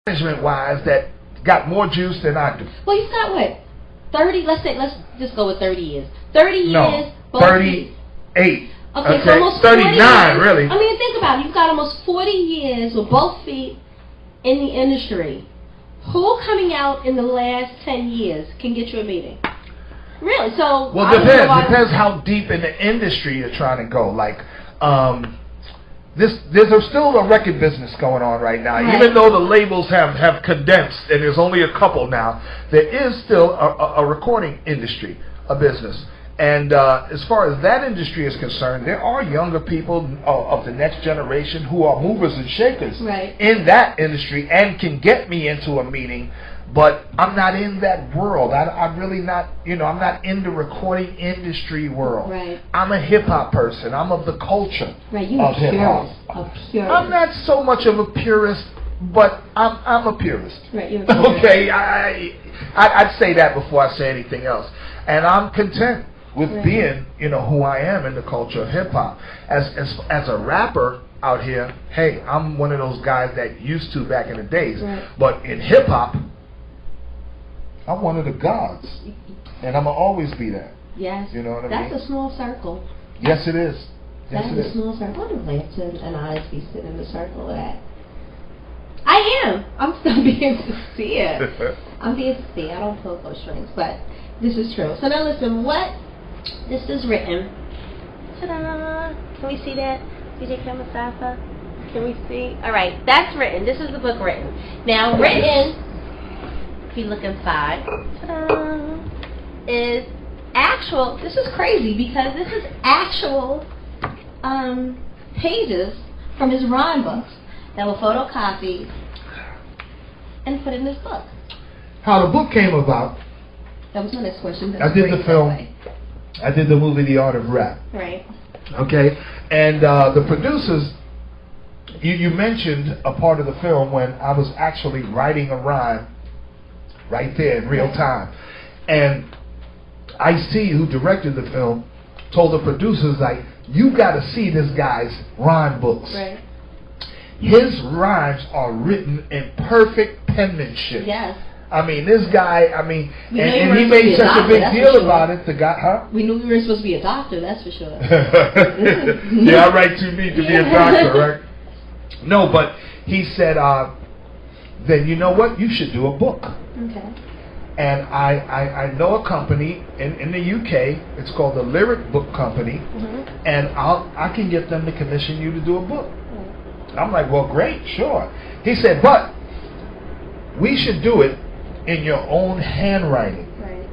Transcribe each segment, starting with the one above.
management-wise that got more juice than I do. Well, you've got what? 30? Let's just go with 30 years. 30 years. No, 38. Okay, so almost 39, years. really. I mean, think about it. You've got almost 40 years with both feet in the industry. Who coming out in the last 10 years can get you a meeting? Really? So, well, depends how deep in the industry you're trying to go. Like, there's still a record business going on right now. Right. Even though the labels have condensed and there's only a couple now, there is still a recording industry, a business. And as far as that industry is concerned, there are younger people of the next generation who are movers and shakers in that industry and can get me into a meeting. But I'm not in that world. I'm really not, I'm not in the recording industry world. Right. I'm a hip-hop person. I'm of the culture of hip-hop. I'm not so much of a purist, but I'm a purist. Right, you're a purist. Okay, I'd say that before I say anything else. And I'm content with being, who I am in the culture of hip-hop. As a rapper out here, hey, I'm one of those guys that used to back in the days. Right. But in hip-hop, I'm one of the gods, and I'm going to always be that. Yes. You know what I mean? That's a small circle. Yes, it is. Yes, That's it a small circle. I wonder if Lampton and I be sitting in the circle of that. I am. I'm still being to see it. I'm being to see. I don't pull those strings, but this is true. So now listen, this is written. Ta-da! Can we see that? DJ Kamasafa? Can we see? All right, that's written. This is the book written. Now, written, if you look inside, ta-da, is actual. This is crazy because this is actual pages from his rhyme books that were photocopied and put in this book. How the book came about. That was my next question. I did the film. I did the movie The Art of Rap. Right. Okay, and the producers, you mentioned a part of the film when I was actually writing a rhyme right there in real time. And I.C., who directed the film, told the producers, like, you got to see this guy's rhyme books. Right. His rhymes are written in perfect penmanship. Yes. I mean, this guy, and he made such a big deal about it. The guy, huh? We knew we were supposed to be a doctor, that's for sure. Yeah, I write too neat to be a doctor, right? No, but he said, then you know what? You should do a book. Okay. And I know a company in the UK. It's called the Lyric Book Company, and I can get them to commission you to do a book. I'm like, well, great, sure. He said, but we should do it in your own handwriting. Right.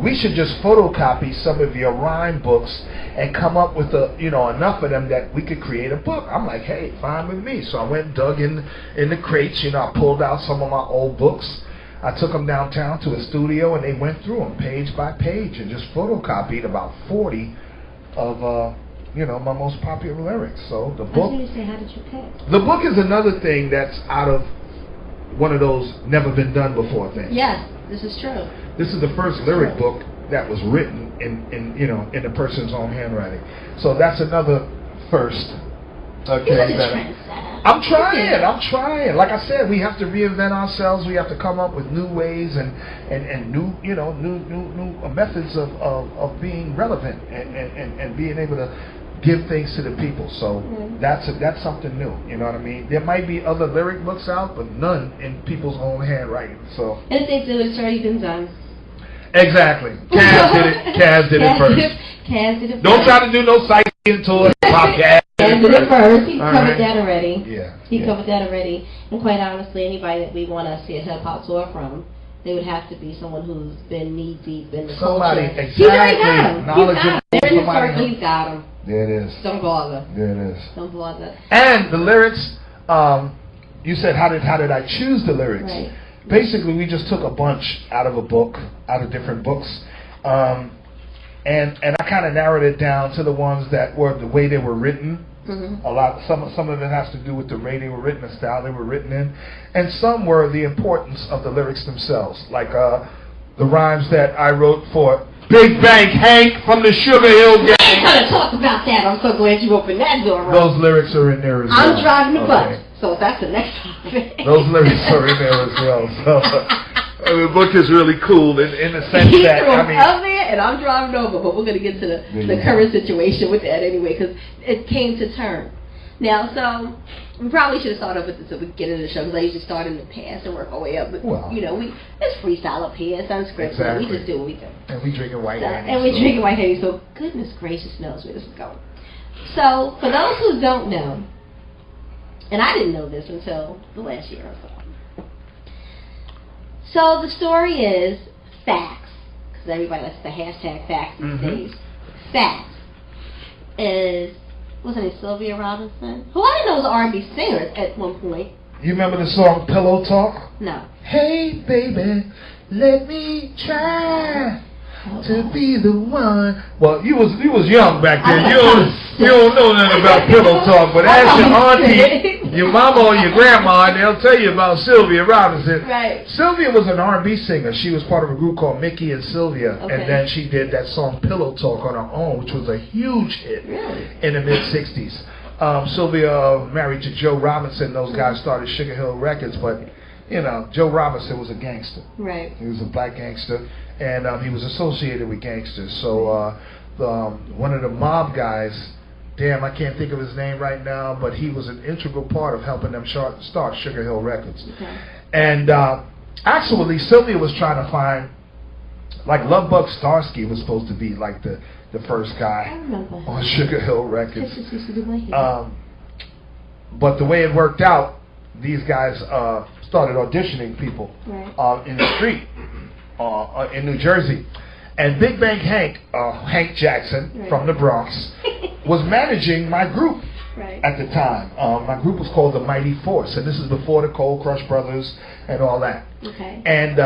We should just photocopy some of your rhyme books and come up with enough of them that we could create a book. I'm like, hey, fine with me. So I went and dug in the crates. I pulled out some of my old books. I took them downtown to a studio, and they went through them page by page and just photocopied about 40 of my most popular lyrics. So the book. I was going to say, how did you pick? The book is another thing that's out of one of those never been done before things. Yes, this is true. This is the first lyric book that was written in a person's own handwriting. So that's another first. Okay, I'm trying. Like I said, we have to reinvent ourselves. We have to come up with new ways and new new methods of being relevant and being able to give things to the people. So that's something new. You know what I mean? There might be other lyric books out, but none in people's own handwriting. So anything that it's already been done. Exactly. CAZ did it first. CAZ did it first. Don't try to do no sightseeing tour. CAZ did it first. He covered that already. Yeah. He covered that already. And quite honestly, anybody that we want to see a hip hop tour from, they would have to be someone who's been knee deep in the culture. Exactly. He's already got him. Knowledgeable. In the circle, he's got him. There it is. Don't bother. There it is. Don't bother. And the lyrics, you said, how did I choose the lyrics? Right. Basically, we just took a bunch out of a book, out of different books, and I kind of narrowed it down to the ones that were the way they were written. Some of it has to do with the way they were written, the style they were written in, and some were the importance of the lyrics themselves, like the rhymes that I wrote for Big Bank Hank from the Sugar Hill Gang. We ain't gonna talk about that. I'm so glad you opened that door. Those lyrics are in there as well. I'm driving the bus. So that's the next topic. Those lyrics are in there as well. So the book is really cool in the sense that up there, and I'm driving over, but we're going to get to the current situation with that anyway, because it came to term. Now, so we probably should have started with this at the beginning of the show, because I usually start in the past and work our way up. But it's freestyle up here. It's unscripted. Exactly. We just do what we do. And we drinking white Henny. And we drinking white Henny. So goodness gracious knows where this is going. So for those who don't know, and I didn't know this until the last year or so. So the story is facts, because everybody likes the hashtag facts these days. Facts is, wasn't it Sylvia Robinson? Who I didn't know was an R&B singer at one point. You remember the song Pillow Talk? No. Hey baby, let me try to be the one. Well, you was young back then. You don't know nothing about Pillow Talk, but ask your auntie, your mama or your grandma, and they'll tell you about Sylvia Robinson. Right. Sylvia was an R&B singer. She was part of a group called Mickey and Sylvia, and then she did that song Pillow Talk on her own, which was a huge hit in the mid-'60s. Sylvia married to Joe Robinson. Those guys started Sugar Hill Records, but Joe Robinson was a gangster. Right. He was a black gangster, and he was associated with gangsters. So one of the mob guys, damn, I can't think of his name right now, but he was an integral part of helping them start Sugar Hill Records. Okay. And actually, Sylvia was trying to find, like, Lovebug Starsky was supposed to be like the first guy on Sugar Hill Records. But the way it worked out, these guys started auditioning people in the street in New Jersey. And Big Bang Hank Jackson from the Bronx, was managing my group at the time. My group was called the Mighty Force, and this is before the Cold Crush Brothers and all that. Okay. And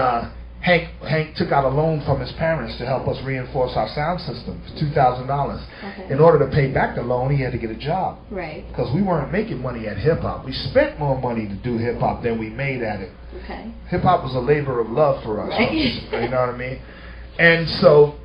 Hank took out a loan from his parents to help us reinforce our sound system for $2,000. Okay. In order to pay back the loan, he had to get a job. Right. Because we weren't making money at hip-hop. We spent more money to do hip-hop than we made at it. Okay. Hip-hop was a labor of love for us. Right. You know what I mean? And so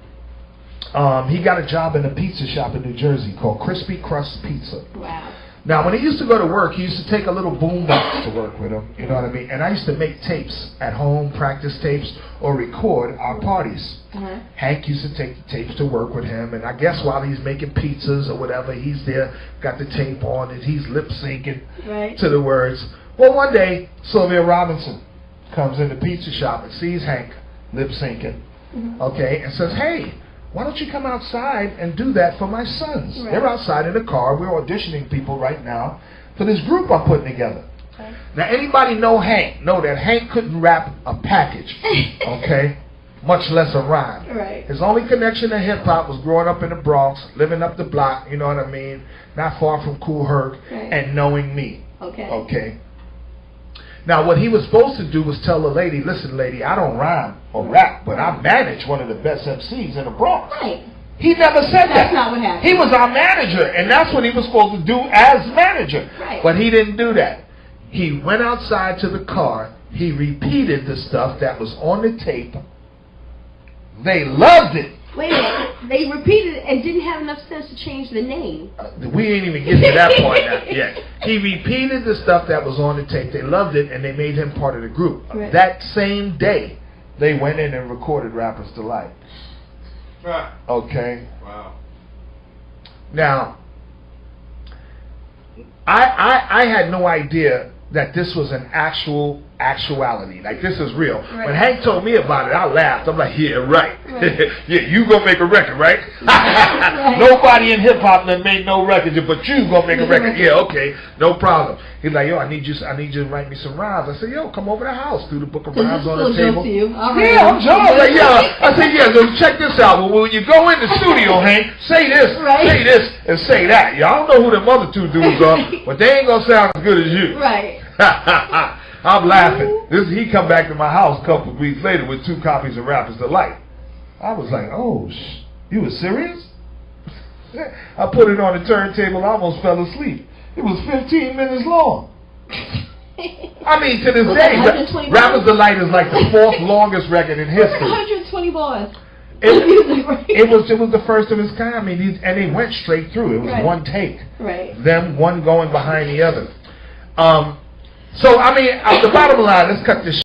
he got a job in a pizza shop in New Jersey called Crispy Crust Pizza. Wow. Now, when he used to go to work, he used to take a little boom box to work with him, you know what I mean? And I used to make tapes at home, practice tapes, or record our parties. Hank used to take the tapes to work with him, and I guess while he's making pizzas or whatever, he's there, got the tape on, and he's lip-syncing to the words. Well, one day, Sylvia Robinson comes in the pizza shop and sees Hank lip-syncing, and says, hey, why don't you come outside and do that for my sons? Right. They're outside in the car. We're auditioning people right now for this group I'm putting together. Okay. Now, anybody know Hank? Know that Hank couldn't rap a package, much less a rhyme. Right. His only connection to hip-hop was growing up in the Bronx, living up the block, you know what I mean, not far from Kool Herc, and knowing me. Okay. Now, what he was supposed to do was tell the lady, listen, lady, I don't rhyme or rap, but I manage one of the best MCs in the Bronx. Right. He never said that. That's not what happened. He was our manager, and that's what he was supposed to do as manager. Right. But he didn't do that. He went outside to the car. He repeated the stuff that was on the tape. They loved it. Wait a minute. They repeated it and didn't have enough sense to change the name. We ain't even get to that point yet. He repeated the stuff that was on the tape. They loved it, and they made him part of the group. Right. That same day, they went in and recorded Rapper's Delight. Okay? Wow. Now, I had no idea that this was an actuality. Like, this is real. Right. When Hank told me about it, I laughed. I'm like, yeah, right. Yeah, you gonna make a record, right? Nobody in hip-hop that made no records, but you gonna make a record. Yeah, okay, no problem. He's like, yo, I need you to write me some rhymes. I said, yo, come over to the house, do the book of rhymes on the table. Yeah, I'm John. Like, yeah. I said, yeah, so check this out. Well, when you go in the studio, Hank, say this, and say that. Yeah, I don't know who them other two dudes are, but they ain't gonna sound as good as you. Right. I'm laughing. He come back to my house a couple of weeks later with 2 copies of Rapper's Delight. I was like, oh, you was serious? I put it on the turntable. I almost fell asleep. It was 15 minutes long. I mean, to this day, Rapper's Delight is like the 4th longest record in history. 120 bars. It was the first of its kind. I mean, and they went straight through. It was one take. Right. Them one going behind the other. So I mean, the bottom line. Let's cut this